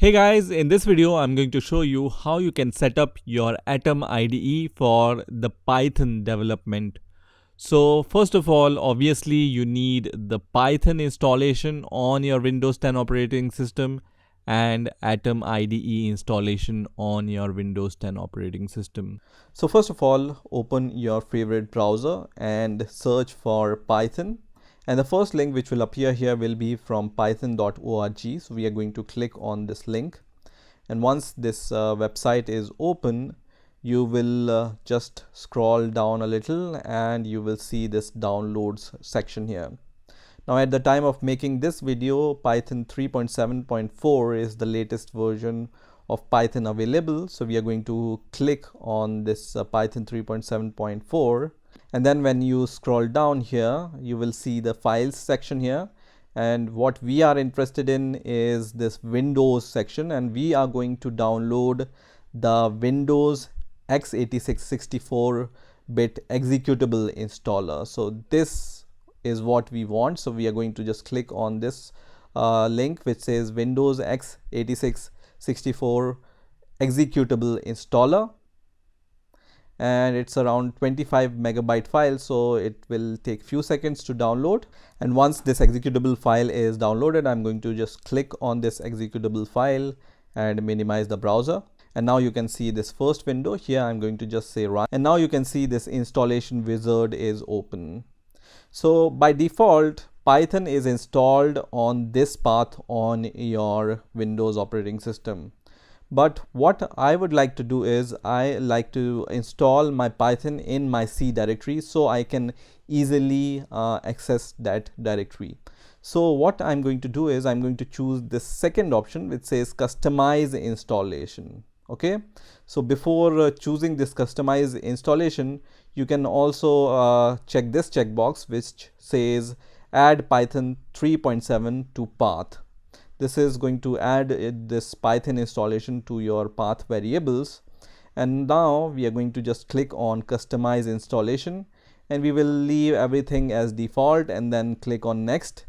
Hey guys, in this video I'm going to show you how you can set up your Atom IDE for the Python development. So first of all, obviously you need the Python installation on your Windows 10 operating system and Atom IDE installation on your Windows 10 operating system. So first of all, open your favorite browser and search for Python. And the first link which will appear here will be from python.org. So we are going to click on this link. And once this website is open, you will just scroll down a little and you will see this downloads section here. Now at the time of making this video, Python 3.7.4 is the latest version of Python available. So we are going to click on this Python 3.7.4. And then when you scroll down here, you will see the files section here. And what we are interested in is this Windows section, and we are going to download the Windows x86 64-bit executable installer. So this is what we want. So we are going to just click on this link which says Windows x86 64 executable installer. And it's around 25 megabyte file, so it will take few seconds to download. And once this executable file is downloaded, I'm going to just click on this executable file and minimize the browser. And now you can see this first window here. I'm going to just say run, and now you can see this installation wizard is open. So by default, Python is installed on this path on your Windows operating system. But what I would like to do is I like to install my Python in my C directory so I can easily access that directory. So what I'm going to do is I'm going to choose the second option which says customize installation. Okay, so before choosing this customize installation, you can also check this checkbox which says add Python 3.7 to path. This is going to add this Python installation to your path variables. And now we are going to just click on customize installation, and we will leave everything as default and then click on next.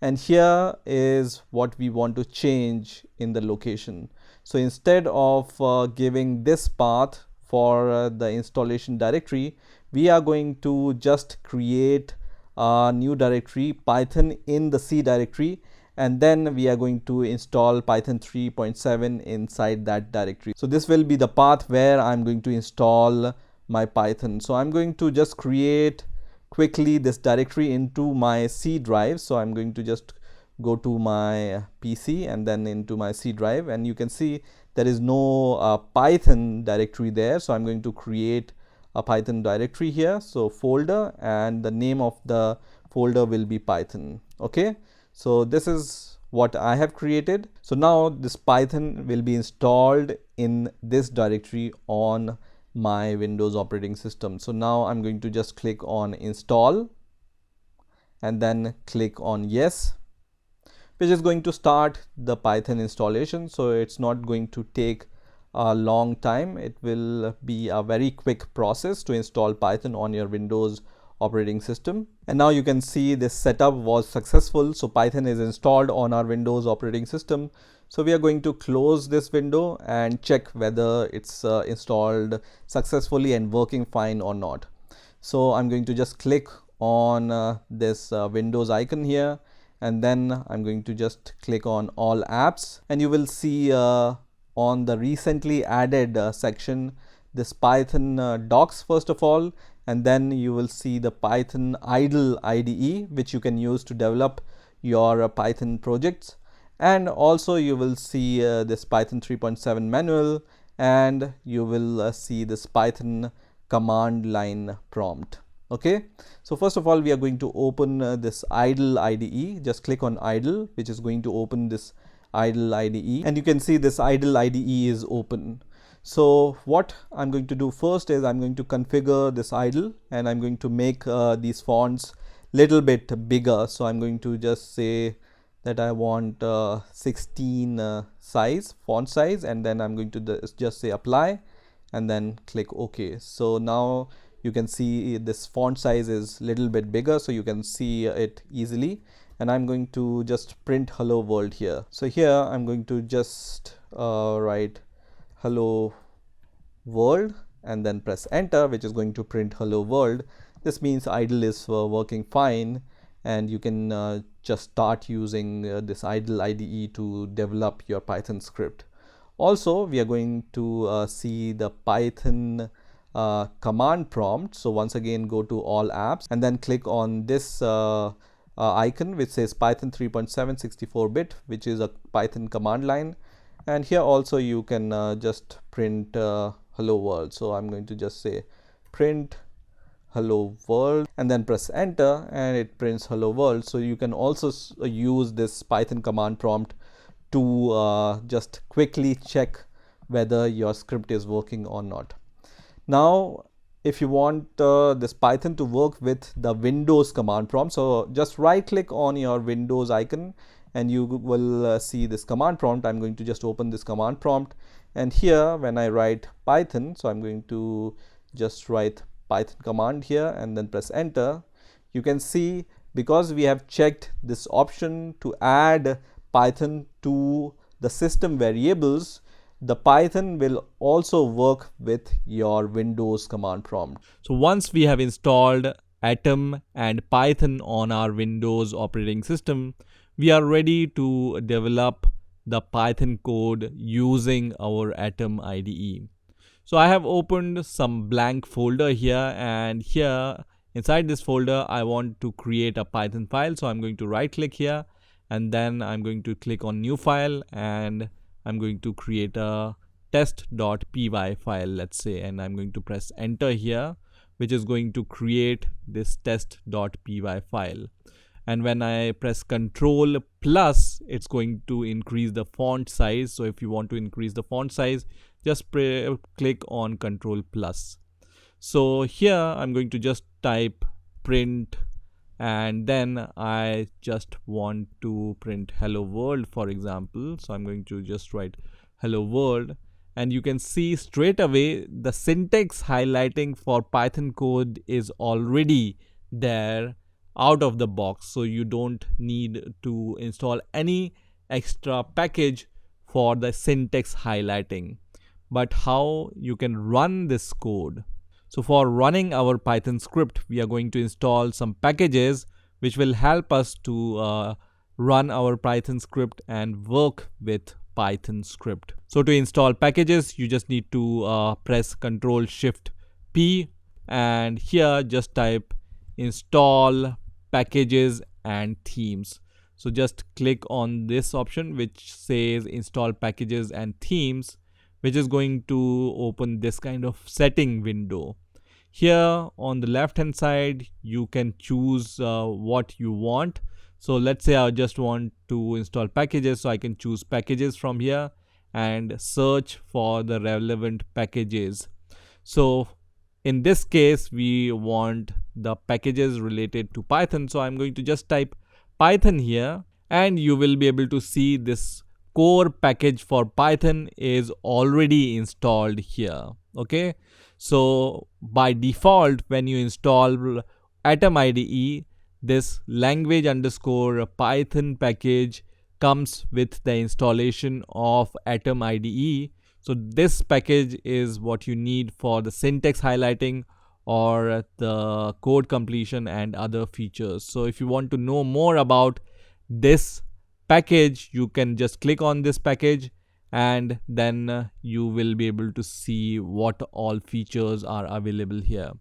And here is what we want to change in the location. So instead of giving this path for the installation directory, we are going to just create a new directory Python in the C directory, and then we are going to install Python 3.7 inside that directory. So this will be the path where I'm going to install my Python. So I'm going to just create quickly this directory into my C drive. So I'm going to just go to my PC and then into my C drive, and you can see there is no Python directory there. So I'm going to create a Python directory here. So folder, and the name of the folder will be Python. Okay. So this is what I have created. So now this Python will be installed in this directory on my Windows operating system. So now I'm going to just click on install and then click on yes, which is going to start the Python installation. So it's not going to take a long time. It will be a very quick process to install Python on your Windows operating system. And now you can see this setup was successful. So Python is installed on our Windows operating system. So we are going to close this window and check whether it's installed successfully and working fine or not. So I'm going to just click on this Windows icon here, and then I'm going to just click on all apps, and you will see on the recently added section this Python docs first of all, and then you will see the Python idle IDE which you can use to develop your Python projects. And also you will see this Python 3.7 manual, and you will see this Python command line prompt. Okay, so first of all we are going to open this idle IDE. Just click on idle, which is going to open this idle IDE, and you can see this idle IDE is open. So what I'm going to do first is I'm going to configure this idle, and I'm going to make these fonts little bit bigger. So I'm going to just say that I want 16 font size, and then I'm going to just say apply and then click OK. So now you can see this font size is little bit bigger, so you can see it easily. and I'm going to just print hello world here. So here I'm going to just write hello world and then press enter, which is going to print hello world. This means idle is working fine, and you can just start using this idle IDE to develop your Python script. Also, we are going to see the Python command prompt. So once again, go to all apps and then click on this icon which says Python 3.7 64-bit, which is a Python command line. And here also you can just print hello world. So I'm going to just say print hello world and then press enter, and it prints hello world. So you can also use this Python command prompt to just quickly check whether your script is working or not. Now, if you want this Python to work with the Windows command prompt, so just right click on your Windows icon and you will see this command prompt. I'm going to just open this command prompt, and here when I write Python, so I'm going to just write Python command here and then press enter. You can see, because we have checked this option to add Python to the system variables, the Python will also work with your Windows command prompt. So once we have installed Atom and Python on our Windows operating system, we are ready to develop the Python code using our Atom IDE. So I have opened some blank folder here, and here inside this folder I want to create a Python file. So I'm going to right click here and then I'm going to click on new file, and I'm going to create a test.py file, let's say, and I'm going to press enter here, which is going to create this test.py file. And when I press Control plus, it's going to increase the font size. So if you want to increase the font size, just click on Control plus. So here I'm going to just type print, and then I just want to print hello world, for example. So I'm going to just write hello world, and you can see straight away the syntax highlighting for Python code is already there out of the box. So you don't need to install any extra package for the syntax highlighting. But how you can run this code? So for running our Python script, we are going to install some packages which will help us to run our Python script and work with Python script. So to install packages, you just need to press Ctrl Shift P, and here just type install packages and themes. So just click on this option which says install packages and themes, which is going to open this kind of setting window. Here on the left hand side, you can choose what you want. So let's say I just want to install packages, so I can choose packages from here and search for the relevant packages. So in this case, we want the packages related to Python. So I'm going to just type Python here, and you will be able to see this core package for Python is already installed here. Okay, so by default, when you install Atom IDE, this language underscore Python package comes with the installation of Atom IDE. So this package is what you need for the syntax highlighting or the code completion and other features. So if you want to know more about this package, you can just click on this package, and then you will be able to see what all features are available here.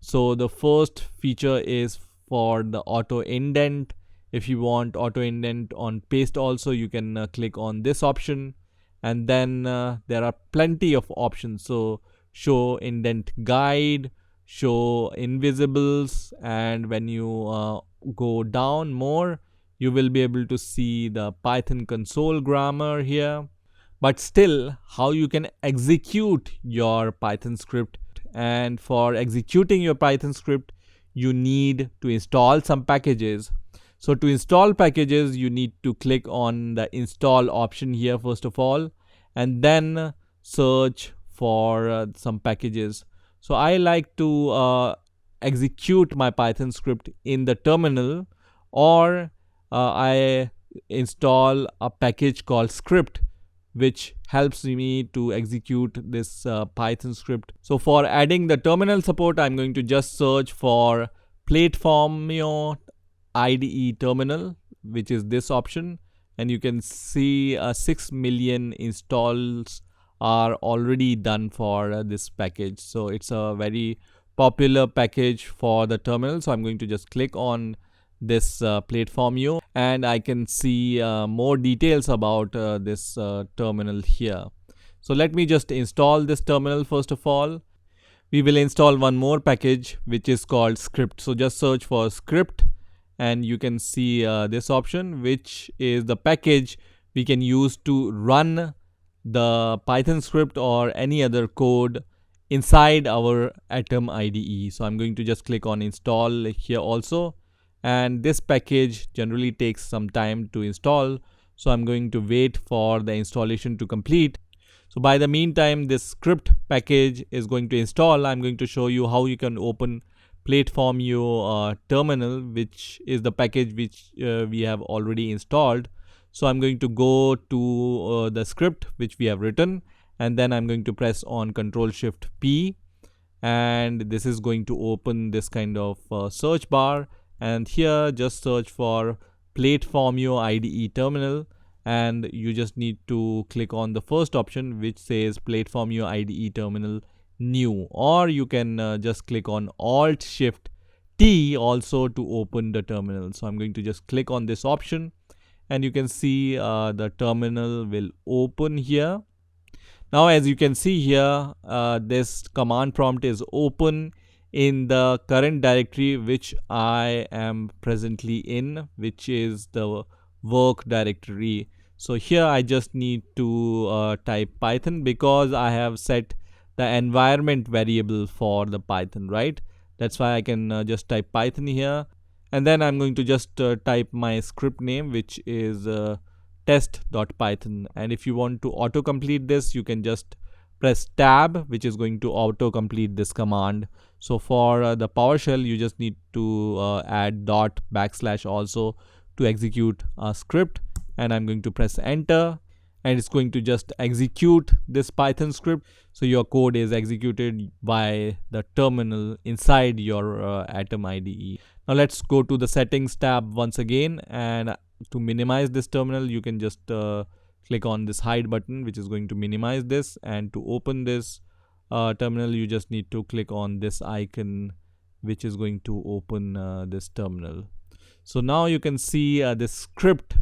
So the first feature is for the auto indent. If you want auto indent on paste also, you can click on this option, and then there are plenty of options. So show indent guide, show invisibles, and when you go down more, you will be able to see the Python console grammar here. But still, how you can execute your Python script, and for executing your Python script, you need to install some packages. So to install packages, you need to click on the install option here first of all, and then search for some packages. So I like to execute my Python script in the terminal, or I install a package called script, which helps me to execute this Python script. So for adding the terminal support, I'm going to just search for Platformio IDE terminal, which is this option, and you can see 6 million installs are already done for this package. So it's a very popular package for the terminal. So I'm going to just click on this Platformio, and I can see more details about this terminal here. So let me just install this terminal first of all. We will install one more package which is called script. So just search for script, and you can see this option, which is the package we can use to run the Python script or any other code inside our Atom IDE. So I'm going to just click on install here also, and this package generally takes some time to install, so I'm going to wait for the installation to complete. So by the meantime this script package is going to install, I'm going to show you how you can open Platformio terminal, which is the package which we have already installed. So I'm going to go to the script which we have written, and then I'm going to press on Ctrl Shift P, and this is going to open this kind of search bar, and here just search for Platformio IDE terminal, and you just need to click on the first option which says Platformio IDE terminal new, or you can just click on Alt Shift T also to open the terminal. So I'm going to just click on this option, and you can see the terminal will open here. Now as you can see here, this command prompt is open in the current directory which I am presently in, which is the work directory. So here I just need to type Python, because I have set the environment variable for the Python, right? That's why I can just type Python here, and then I'm going to just type my script name, which is test.python. And if you want to autocomplete this, you can just press tab, which is going to autocomplete this command. So for the PowerShell, you just need to add dot backslash also to execute a script, and I'm going to press enter, and it's going to just execute this Python script. So your code is executed by the terminal inside your Atom IDE. Now let's go to the settings tab once again, and to minimize this terminal you can just click on this hide button, which is going to minimize this, and to open this terminal you just need to click on this icon, which is going to open this terminal. So now you can see this script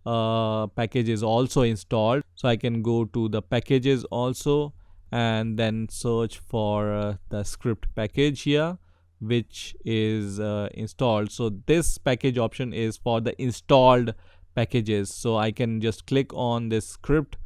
package is also installed. So I can go to the packages also, and then search for the script package here, which is installed. So this package option is for the installed packages. So I can just click on this script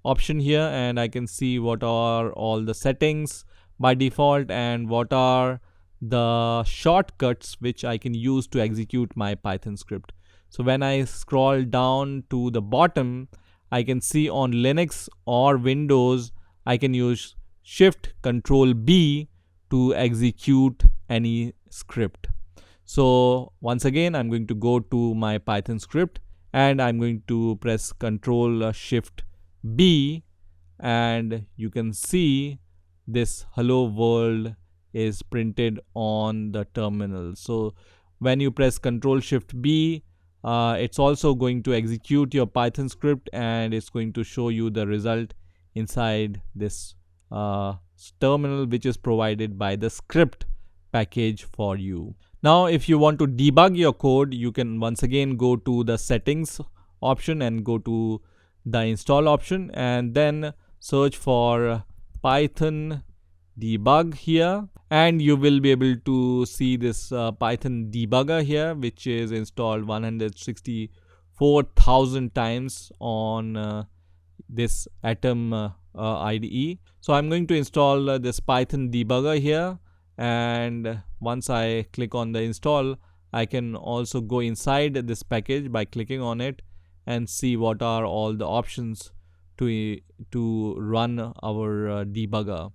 option here, and I can see what are all the settings by default and what are the shortcuts which I can use to execute my Python script. So when I scroll down to the bottom, I can see on Linux or Windows I can use Shift Control B to execute any script. So once again I'm going to go to my Python script, and I'm going to press Control Shift B, and you can see this hello world is printed on the terminal. So when you press Control Shift B, it's also going to execute your Python script, and it's going to show you the result inside this terminal, which is provided by the script package for you. Now if you want to debug your code, you can once again go to the settings option and go to the install option, and then search for Python debug here, and you will be able to see this Python debugger here, which is installed 164,000 times on this Atom IDE. So I'm going to install this Python debugger here, and once I click on the install, I can also go inside this package by clicking on it and see what are all the options to run our debugger.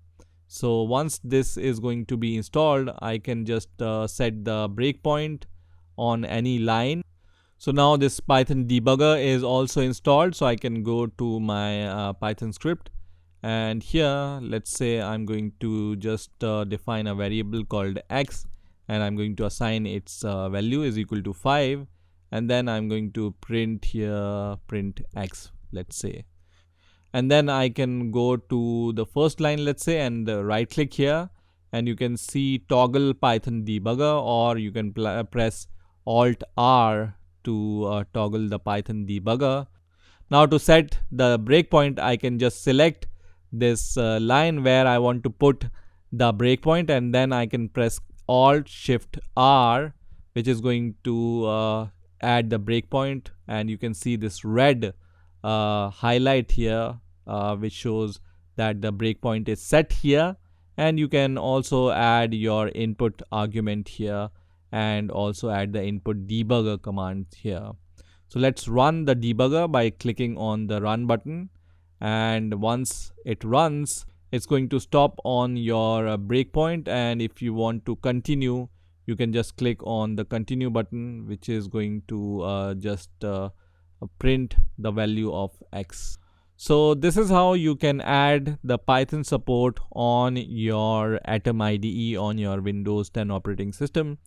So once this is going to be installed, I can just set the breakpoint on any line. So now this Python debugger is also installed, so I can go to my Python script, and here let's say I'm going to just define a variable called x, and I'm going to assign its value is equal to 5, and then I'm going to print here print x, let's say. And then I can go to the first line, let's say, and right click here, and you can see toggle Python debugger, or you can press Alt R to toggle the Python debugger. Now to set the breakpoint, I can just select this line where I want to put the breakpoint, and then I can press Alt Shift R, which is going to add the breakpoint, and you can see this red highlight here, which shows that the breakpoint is set here. And you can also add your input argument here, and also add the input debugger command here. So let's run the debugger by clicking on the run button, and once it runs, it's going to stop on your breakpoint, and if you want to continue, you can just click on the continue button, which is going to just print the value of x. So this is how you can add the Python support on your Atom IDE on your Windows 10 operating system.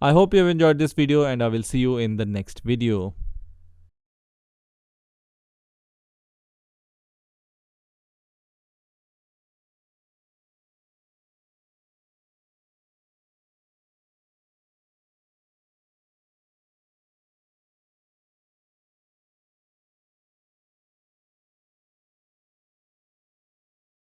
I hope you have enjoyed this video, and I will see you in the next video.